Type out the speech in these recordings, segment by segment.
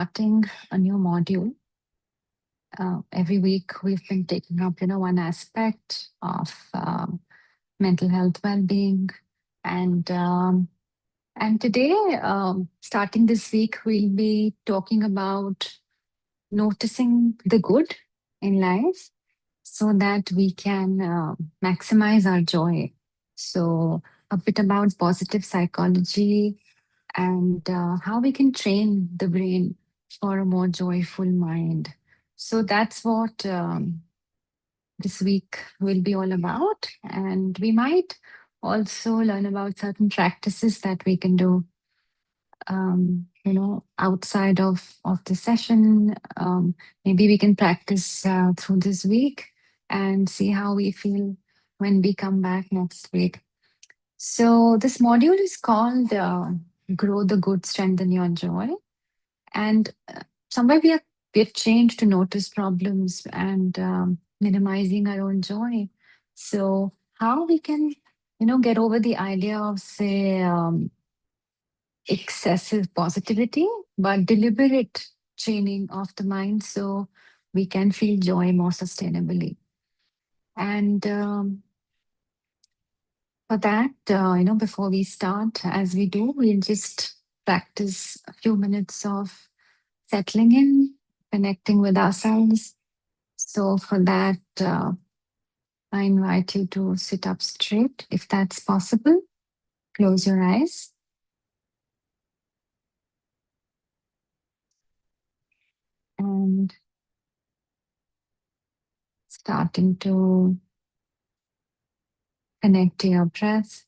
Starting a new module. Every week we've been taking up, one aspect of mental health well-being, and and today, starting this week, we'll be talking about noticing the good in life so that we can maximize our joy. So, a bit about positive psychology and how we can train the brain for a more joyful mind. So that's what this week will be all about. And we might also learn about certain practices that we can do, outside of the session. Maybe we can practice through this week and see how we feel when we come back next week. So this module is called Grow the Good, Strengthen Your Joy. And somewhere we have changed to notice problems and minimizing our own joy. So how we can, get over the idea of, say, excessive positivity, but deliberate training of the mind so we can feel joy more sustainably. And for that, before we start, as we do, we'll just practice a few minutes of settling in, connecting with ourselves. So, for that, I invite you to sit up straight if that's possible. Close your eyes and starting to connect to your breath.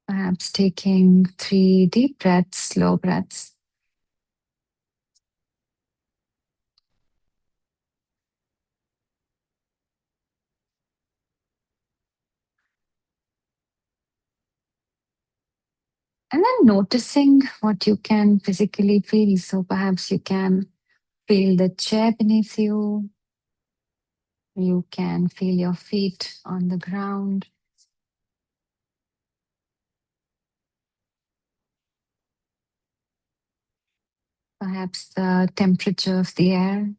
Perhaps taking 3 deep breaths, slow breaths. And then noticing what you can physically feel. So perhaps you can feel the chair beneath you. You can feel your feet on the ground. Perhaps the temperature of the air.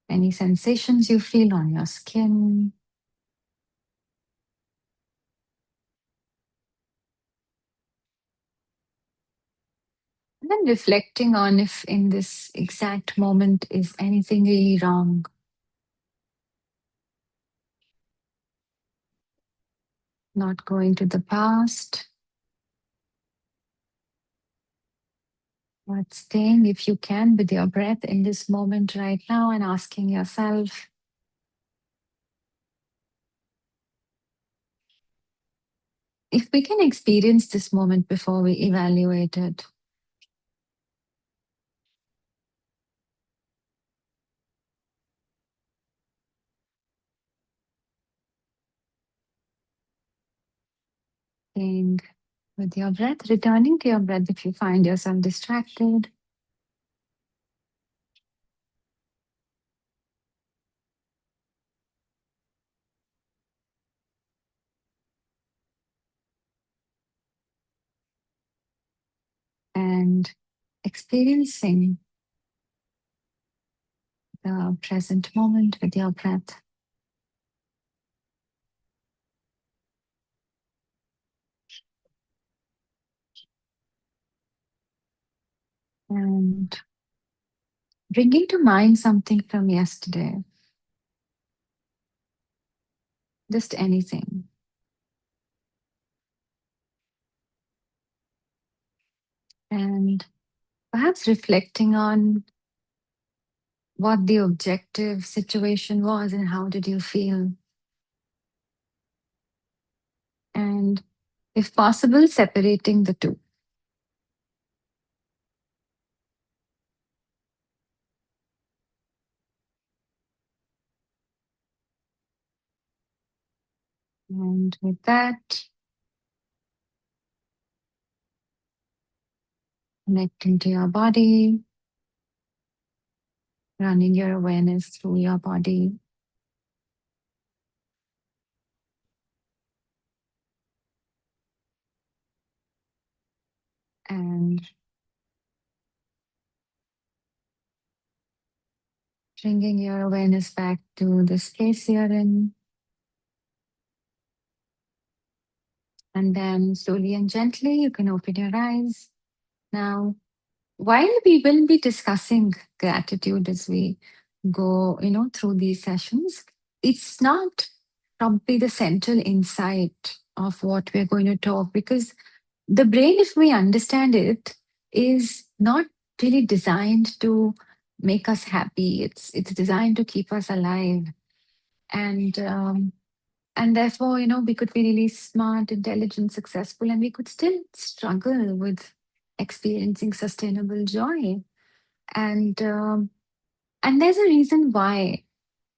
Any sensations you feel on your skin. And then reflecting on if in this exact moment is anything really wrong. Not going to the past, but staying, if you can, with your breath in this moment right now and asking yourself, if we can experience this moment before we evaluate it. Staying with your breath, returning to your breath if you find yourself distracted. And experiencing the present moment with your breath. And bringing to mind something from yesterday, just anything. And perhaps reflecting on what the objective situation was and how did you feel. And if possible, separating the two. And with that, connecting to your body, running your awareness through your body. Bringing your awareness back to the space you're in. And then slowly and gently, you can open your eyes. Now, while we will be discussing gratitude as we go, through these sessions, it's not probably the central insight of what we're going to talk, because the brain, if we understand it, is not really designed to make us happy. It's designed to keep us alive. And therefore, we could be really smart, intelligent, successful, and we could still struggle with experiencing sustainable joy. And um, and there's a reason why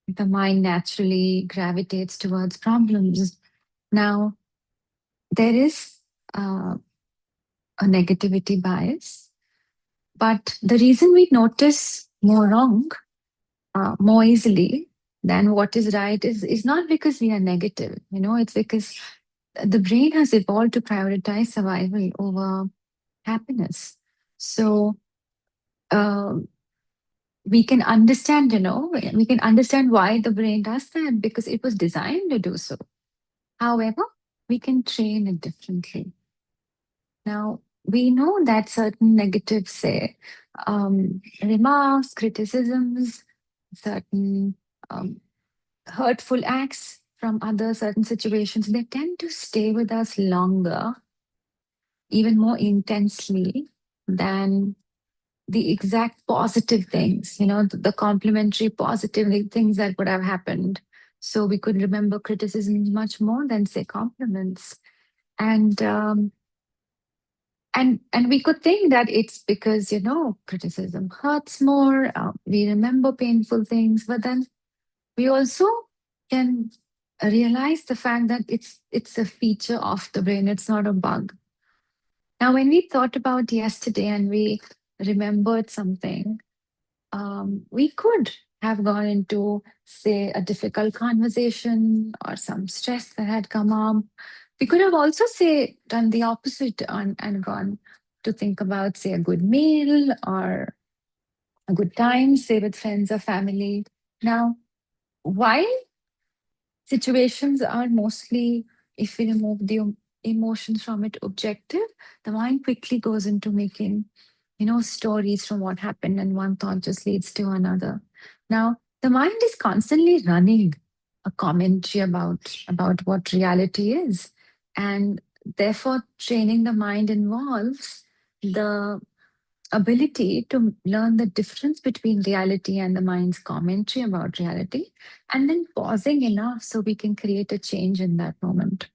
the mind naturally gravitates towards problems. Now, there is uh, a negativity bias, but the reason we notice more wrong more easily than what is right is not because we are negative. It's because the brain has evolved to prioritize survival over happiness. So um, we can understand why the brain does that, because it was designed to do so. However, we can train it differently. Now, we know that certain negative, say, remarks, criticisms, certain um, hurtful acts from other certain situations, they tend to stay with us longer, even more intensely than the exact positive things, the complimentary positive things that would have happened. So we could remember criticisms much more than, say, compliments. And um, and and we could think that it's because criticism hurts more. We remember painful things, but then we also can realize the fact that it's a feature of the brain. It's not a bug. Now, when we thought about yesterday and we remembered something, we could have gone into, say, a difficult conversation or some stress that had come up. We could have also, say, done the opposite and gone to think about, say, a good meal or a good time, say, with friends or family. Now, while situations are mostly, if we remove the emotions from it, objective, the mind quickly goes into making, stories from what happened, and one thought just leads to another. Now, the mind is constantly running a commentary about what reality is. And therefore, training the mind involves the ability to learn the difference between reality and the mind's commentary about reality, and then pausing enough so we can create a change in that moment.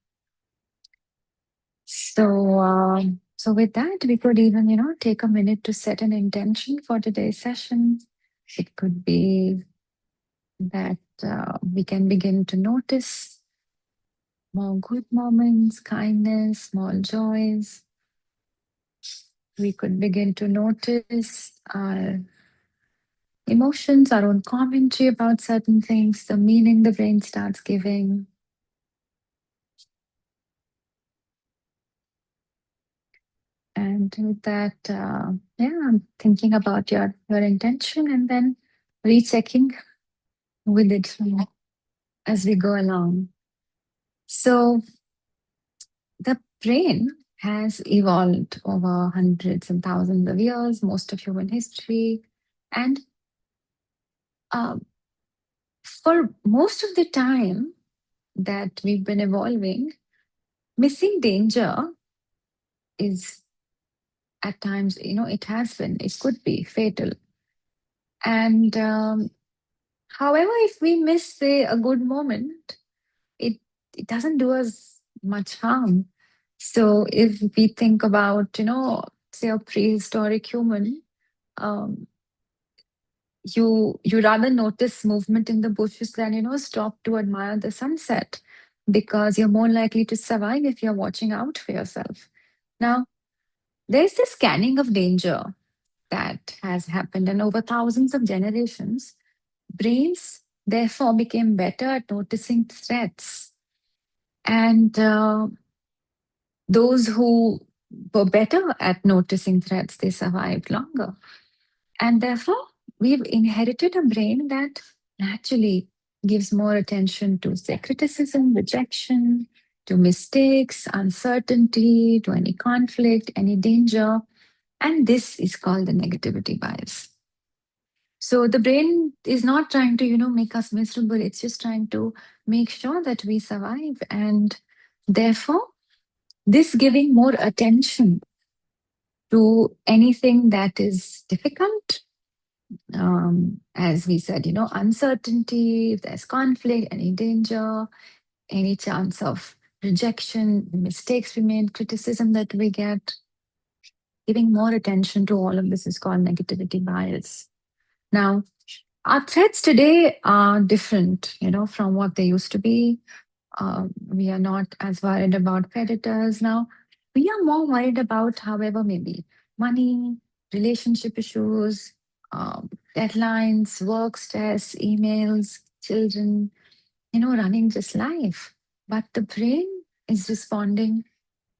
So with that, we could even, take a minute to set an intention for today's session. It could be that we can begin to notice more good moments, kindness, small joys. We could begin to notice our emotions, our own commentary about certain things, the meaning the brain starts giving. And with that, I'm thinking about your intention and then rechecking with it as we go along. So the brain has evolved over hundreds and thousands of years, most of human history. And uh, for most of the time that we've been evolving, missing danger is at times, it has been, it could be fatal. And however, if we miss, say, a good moment, it, it doesn't do us much harm. So if we think about, say, a prehistoric human, um, you rather notice movement in the bushes than, stop to admire the sunset, because you're more likely to survive if you're watching out for yourself. Now, there's this scanning of danger that has happened. And over thousands of generations, brains therefore became better at noticing threats. And those who were better at noticing threats, they survived longer. And therefore, we've inherited a brain that naturally gives more attention to, say, criticism, rejection, to mistakes, uncertainty, to any conflict, any danger. And this is called the negativity bias. So the brain is not trying to, make us miserable. It's just trying to make sure that we survive. And therefore, this giving more attention to anything that is difficult, as we said, uncertainty, if there's conflict, any danger, any chance of rejection, mistakes we made, criticism that we get, giving more attention to all of this is called negativity bias. Now, our threats today are different, from what they used to be. We are not as worried about predators now. We are more worried about, however, maybe money, relationship issues, deadlines, work stress, emails, children, running just life. But the brain is responding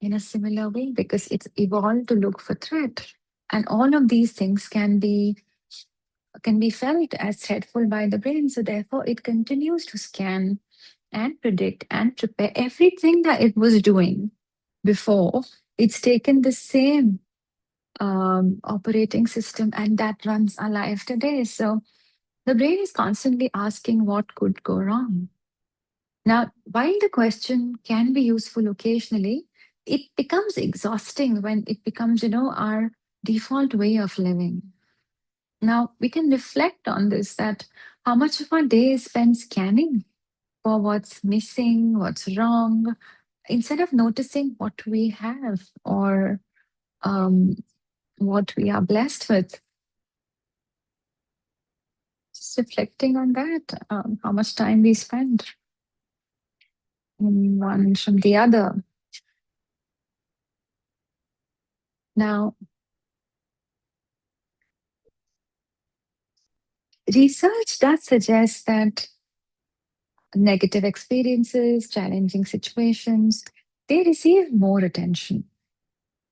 in a similar way because it's evolved to look for threat. And all of these things can be felt as threatful by the brain. So therefore, it continues to scan and predict and prepare everything that it was doing before. It's taken the same operating system and that runs our life today. So the brain is constantly asking what could go wrong. Now, while the question can be useful occasionally, it becomes exhausting when it becomes, our default way of living. Now, we can reflect on this, that how much of our day is spent scanning for what's missing, what's wrong, instead of noticing what we have or um, what we are blessed with. Just reflecting on that, how much time we spend in one from the other. Now, research does suggest that negative experiences, challenging situations, they receive more attention.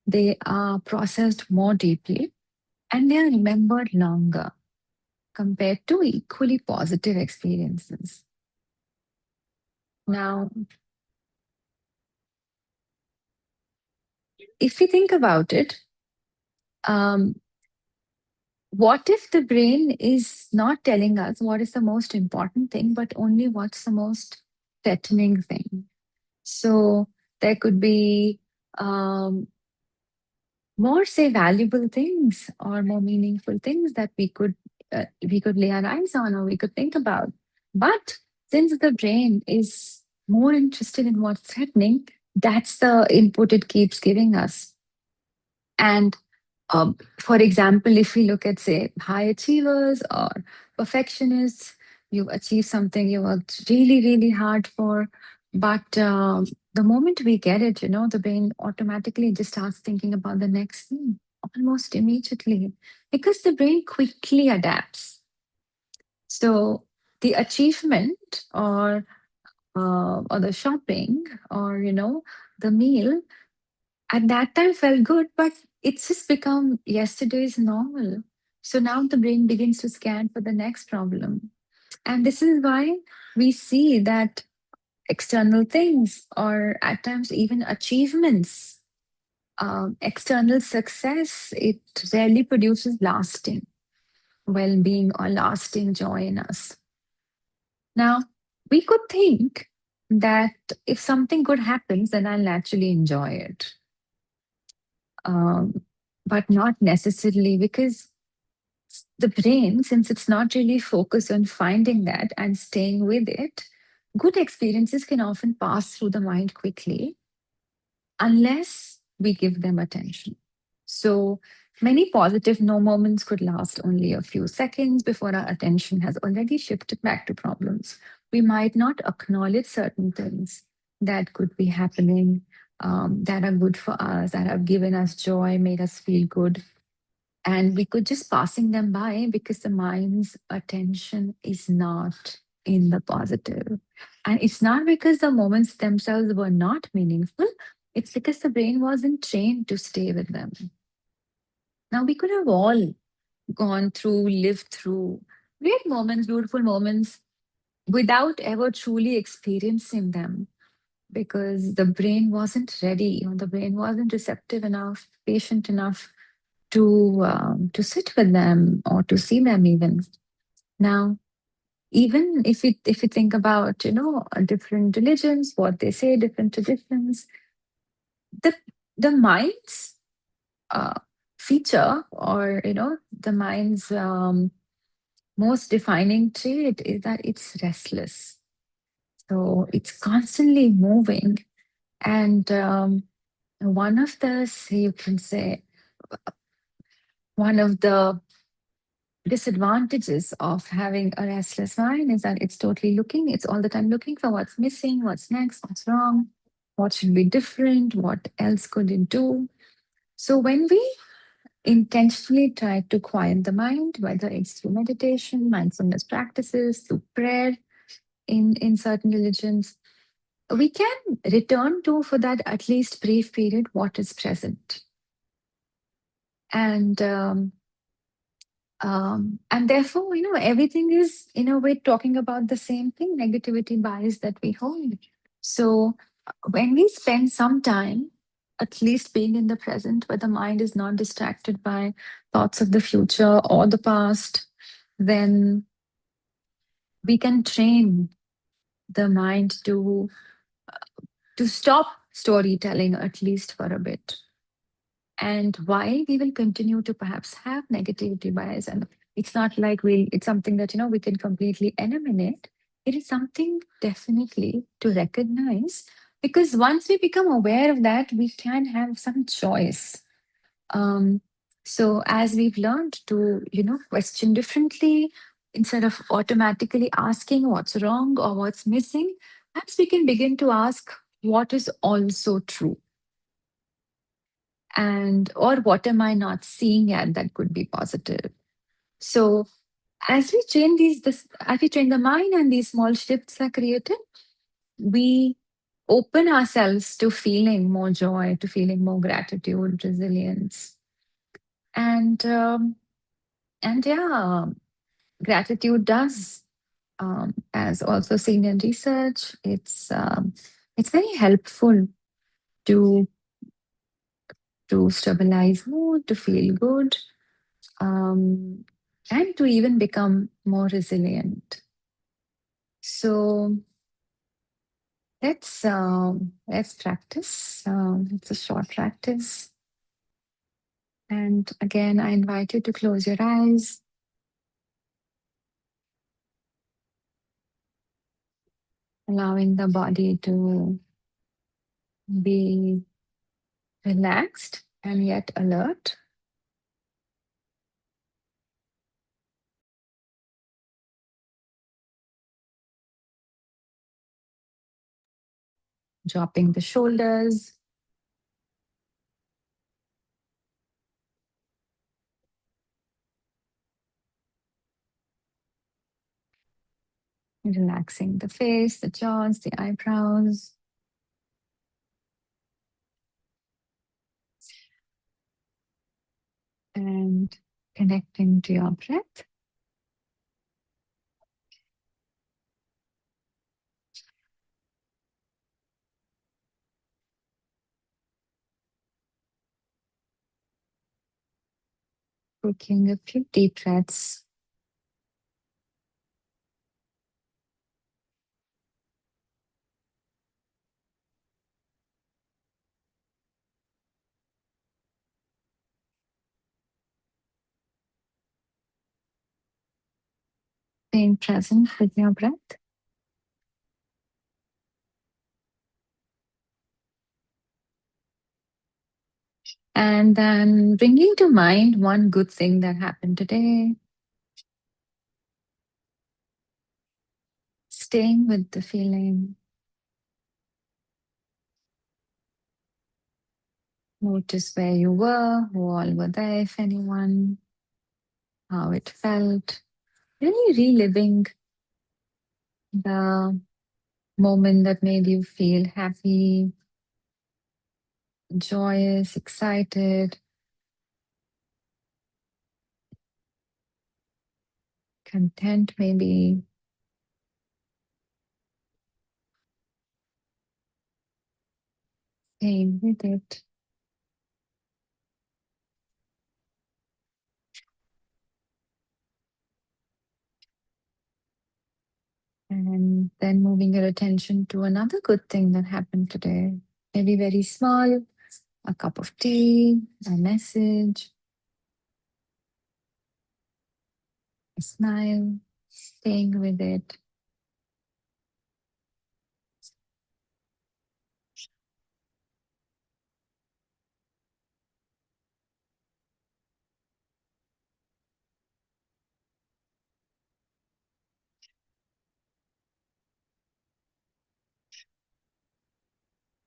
They are processed more deeply and they are remembered longer compared to equally positive experiences. Now, if we think about it, um, what if the brain is not telling us what is the most important thing, but only what's the most threatening thing? So there could be more, say, valuable things or more meaningful things that we could lay our eyes on or we could think about. But since the brain is more interested in what's threatening, that's the input it keeps giving us. And for example, if we look at, say, high achievers or perfectionists, you've achieved something you worked really, really hard for. But the moment we get it, the brain automatically just starts thinking about the next thing almost immediately because the brain quickly adapts. So the achievement or the shopping or the meal at that time felt good, but it's just become yesterday's normal. So now the brain begins to scan for the next problem. And this is why we see that external things or at times even achievements, external success, it rarely produces lasting well being or lasting joy in us. Now, we could think that if something good happens, then I'll naturally enjoy it. Um, but not necessarily because the brain, since it's not really focused on finding that and staying with it, good experiences can often pass through the mind quickly unless we give them attention. So many positive no moments could last only a few seconds before our attention has already shifted back to problems. We might not acknowledge certain things that could be happening, that are good for us, that have given us joy, made us feel good. And we could just passing them by because the mind's attention is not in the positive. And it's not because the moments themselves were not meaningful, It's because the brain wasn't trained to stay with them. Now, we could have all gone through, lived through great moments, beautiful moments, without ever truly experiencing them because the brain wasn't ready, or the brain wasn't receptive enough, patient enough to sit with them or to see them even. Now, even if we think about different religions, what they say, different traditions, the the mind's uh, feature, or the mind's most defining trait is that it's restless. So it's constantly moving, and one of the, you can say, one of the disadvantages of having a restless mind is that it's all the time looking for what's missing, what's next, what's wrong, what should be different, what else could it do. So when we intentionally try to quiet the mind, whether it's through meditation, mindfulness practices, through prayer in certain religions, we can return to, for that at least brief period, what is present. And therefore, everything is, in a way, talking about the same thing, negativity bias that we hold. So when we spend some time, at least being in the present, where the mind is not distracted by thoughts of the future or the past, then we can train the mind to stop storytelling, at least for a bit. And while we will continue to perhaps have negativity bias, and it's not like it's something that, we can completely eliminate. It is something definitely to recognize, because once we become aware of that, we can have some choice. Um, so as we've learned to, question differently, instead of automatically asking what's wrong or what's missing, perhaps we can begin to ask what is also true, and or what am I not seeing yet that could be positive. So as we train as we train the mind and these small shifts are created, we open ourselves to feeling more joy, to feeling more gratitude, resilience, and yeah, gratitude does, as also seen in research, it's very helpful to stabilize mood, to feel good, um, and to even become more resilient. So let's practice. It's a short practice, and again, I invite you to close your eyes, allowing the body to be relaxed and yet alert. Dropping the shoulders, relaxing the face, the jaws, the eyebrows, and connecting to your breath. Taking a few deep breaths. Staying present with your breath. And then bringing to mind one good thing that happened today. Staying with the feeling. Notice where you were, who all were there, if anyone, how it felt. Really reliving the moment that made you feel happy, joyous, excited, content, maybe. Staying with it. And then moving your attention to another good thing that happened today. Maybe very small, a cup of tea, a message, a smile, staying with it.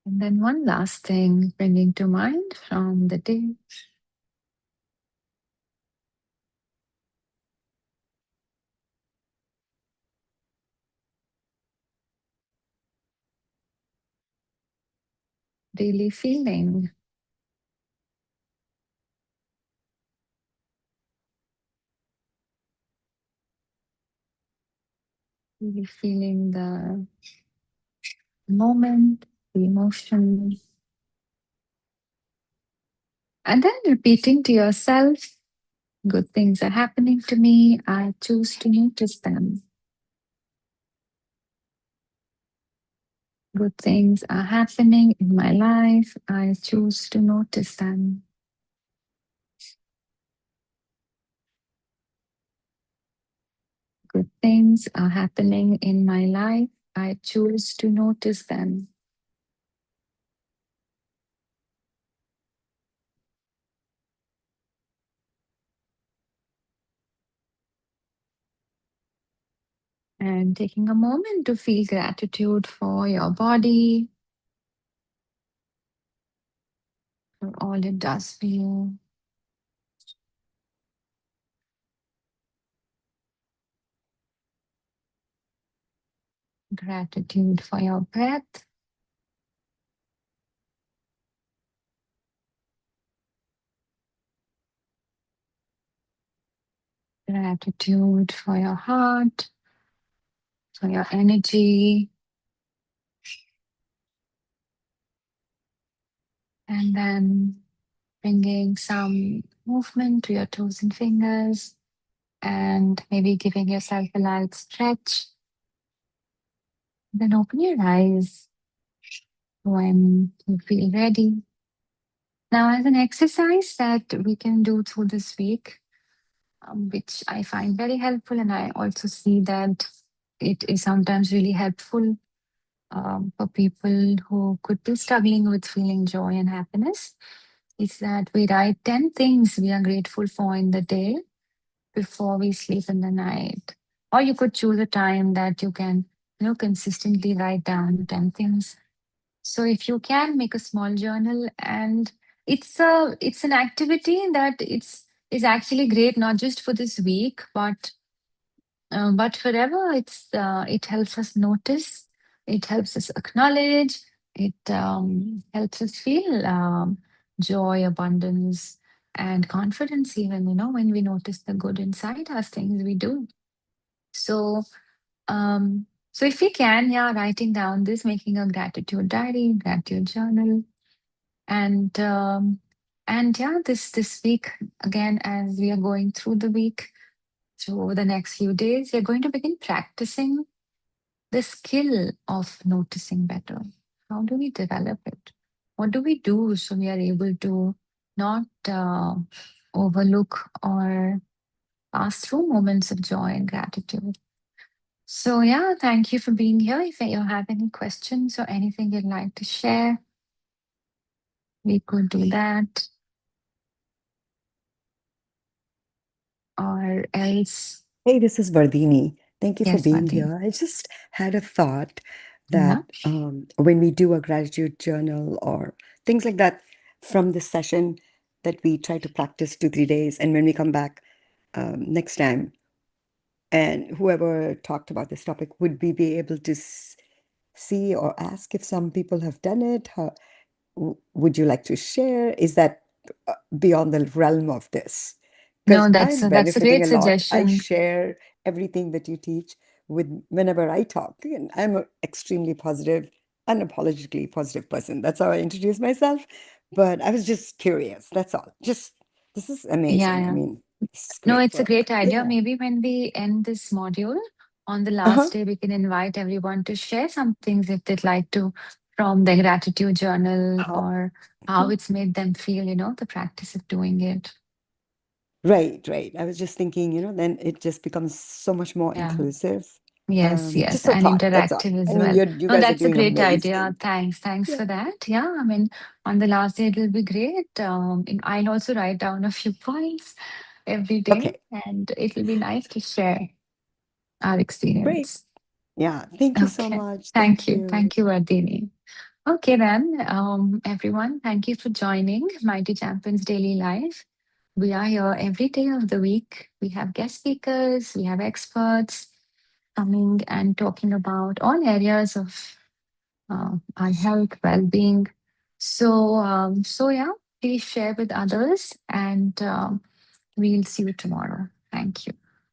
And then one last thing bringing to mind from the day. Really feeling. Really feeling the moment, the emotion. And then repeating to yourself, good things are happening to me. I choose to notice them. Good things are happening in my life. I choose to notice them. Good things are happening in my life. I choose to notice them. And taking a moment to feel gratitude for your body, for all it does for you. Gratitude for your breath. Gratitude for your heart, for your energy. And then bringing some movement to your toes and fingers, and maybe giving yourself a light stretch. Then open your eyes when you feel ready. Now, as an exercise that we can do through this week, which I find very helpful, and I also see that it is sometimes really helpful for people who could be struggling with feeling joy and happiness, is that we write 10 things we are grateful for in the day before we sleep in the night. Or you could choose a time that you can, consistently write down 10 things. So if you can make a small journal, and it's an activity that is actually great not just for this week but forever. It helps us notice, it helps us acknowledge, it helps us feel joy, abundance, and confidence, even when we notice the good inside us, things we do. So so if we can, yeah, writing down this, making a gratitude diary, gratitude journal, and yeah, this week, again, as we are going through the week, so over the next few days, we're going to begin practicing the skill of noticing better. How do we develop it? What do we do so we are able to not overlook or pass through moments of joy and gratitude? So, yeah, thank you for being here. If you have any questions or anything you'd like to share, we could do that. Or else, Hey, this is Vardini. Thank you for yes, being Bhati. here. I just had a thought Yeah. that when we do a gratitude journal or things like that from this session, that we try to practice 2, 3 days, and when we come back next time, and whoever talked about this topic, would we be able to see or ask if some people have done it? Would you like to share? Is that beyond the realm of this? Because No, I'm that's a benefiting great a lot. I suggestion. share everything that you teach with whenever I talk, and I'm an extremely positive, unapologetically positive person. That's how I introduce myself. But I was just curious. That's all. Just this is Yeah, amazing. I yeah. mean, this is No, great it's a work. great idea. Yeah. Maybe when we end this module, on the Uh-huh. last day, we can invite everyone to share some things if they'd like to from their gratitude journal How? or how it's made them feel, the practice of doing it. Right, right. I was just thinking, then it just becomes so much more Yeah. inclusive. Yes, yes, Just a and thought, that's all. interactive I as mean, well. you No, guys are that's a doing great idea. amazing. Thanks Yeah. for that. Yeah, I mean, on the last day, it will be great. And I'll also write down a few points every day, Okay, and it will be nice to share our great. experience. Yeah, thank you so Okay. much. Thank Thank you. you. Thank you, Vardini. Okay, then, everyone, thank you for joining Mighty Champions Daily Life. We are here every day of the week. We have guest speakers, we have experts coming and talking about all areas of our health, well-being. So yeah, please share with others, and we'll see you tomorrow. Thank you.